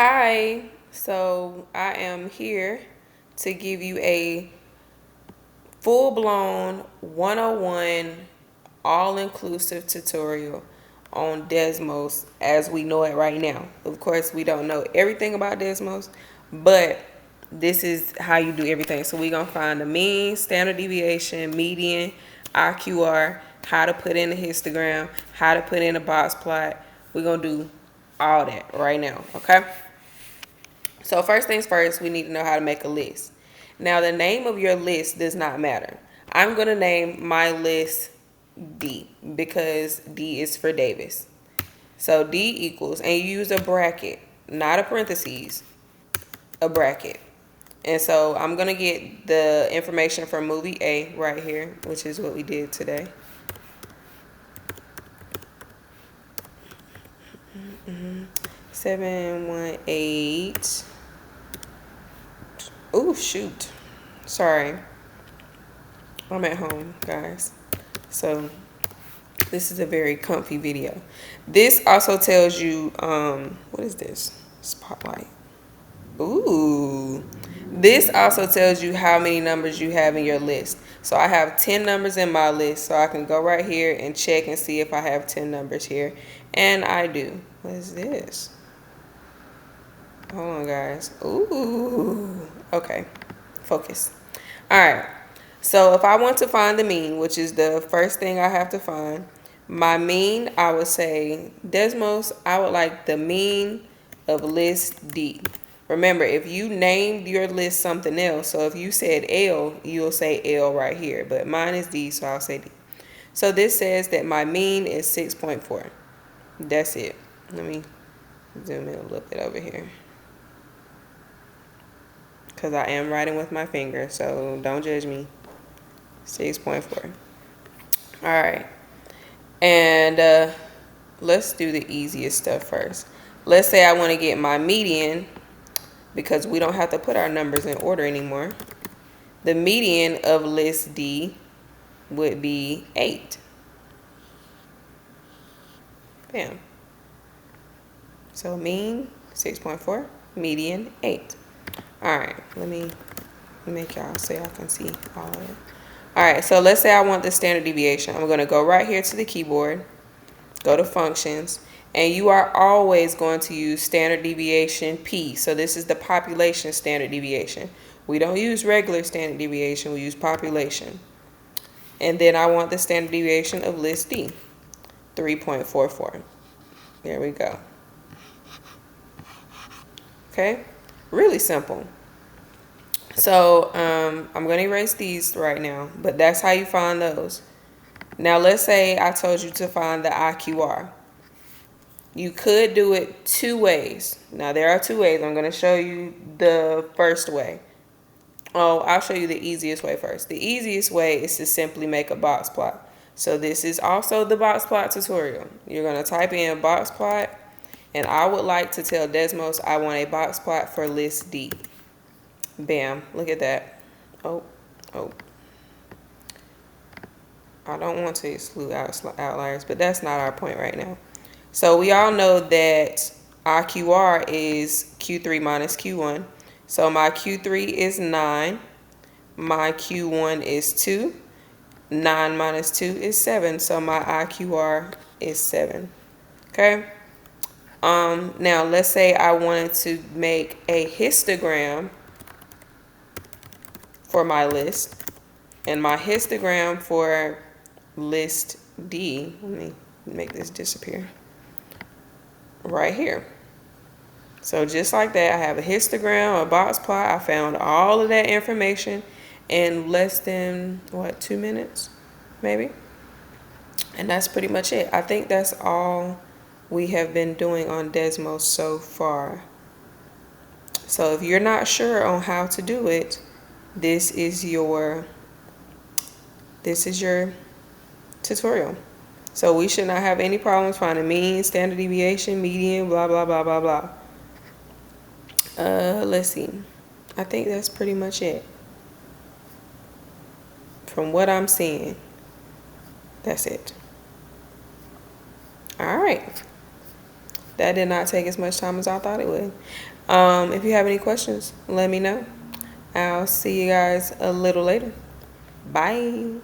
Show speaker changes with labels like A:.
A: Hi, so I am here to give you a full-blown 101 all-inclusive tutorial on Desmos as we know it right now. Of course, we don't know everything about Desmos, but this is how you do everything. So we're going to find the mean, standard deviation, median, IQR, how to put in a histogram, how to put in a box plot. We're going to do all that right now, okay? So first things first, we need to know how to make a list. Now the name of your list does not matter. I'm going to name my list D because D is for Davis. So D equals, and you use a bracket, not a parentheses, a bracket. And so I'm going to get the information from movie A right here, which is what we did today. Mm-hmm. 718. Oh, shoot. Sorry. I'm at home, guys. So this is a very comfy video. This also tells you, what is this? Spotlight. Ooh. This also tells you how many numbers you have in your list. So I have 10 numbers in my list. So I can go right here and check and see if I have 10 numbers here. And I do. What is this? Hold on, guys. Ooh. Okay. Focus. All right. So if I want to find the mean, which is the first thing I have to find, my mean, I would say, Desmos, I would like the mean of list D. Remember, if you named your list something else, so if you said L, you'll say L right here. But mine is D, so I'll say D. So this says that my mean is 6.4. That's it. Let me zoom in a little bit over here, because I am writing with my finger, so don't judge me. 6.4. All right. And let's do the easiest stuff first. Let's say I want to get my median, because we don't have to put our numbers in order anymore. The median of list D would be 8. Bam. So mean 6.4, median 8. All right, let me make y'all so y'all can see all of it. All right, so let's say I want the standard deviation. I'm going to go right here to the keyboard, go to functions, and you are always going to use standard deviation P. So this is the population standard deviation. We don't use regular standard deviation, we use population. And then I want the standard deviation of list D, 3.44. There we go. Okay, really simple. So I'm going to erase these right now, but that's how you find those. Now let's say I told you to find the IQR. You could do it two ways. Now there are two ways. I'm going to show you the first way. Oh, I'll show you the easiest way first. The easiest way is to simply make a box plot. So this is also the box plot tutorial. You're going to type in box plot, and I would like to tell Desmos I want a box plot for list D. Bam, look at that. Oh. I don't want to exclude outliers, but that's not our point right now. So we all know that our QR is Q3 minus Q1. So my Q3 is 9. My Q1 is 2. 9 minus 2 is 7. So my IQR is 7. Okay. Now let's say I wanted to make a histogram for my list. And my histogram for list D, let me make this disappear, right here. So just like that, I have a histogram, a box plot. I found all of that information in less than, 2 minutes, maybe? And that's pretty much it. I think that's all we have been doing on Desmos so far. So if you're not sure on how to do it, this is your tutorial. So we should not have any problems finding mean, standard deviation, median, blah, blah, blah, blah, blah. Let's see. I think that's pretty much it. From what I'm seeing, that's it. All right. that did not take as much time as I thought it would. If you have any questions, let me know. I'll see you guys a little later. Bye.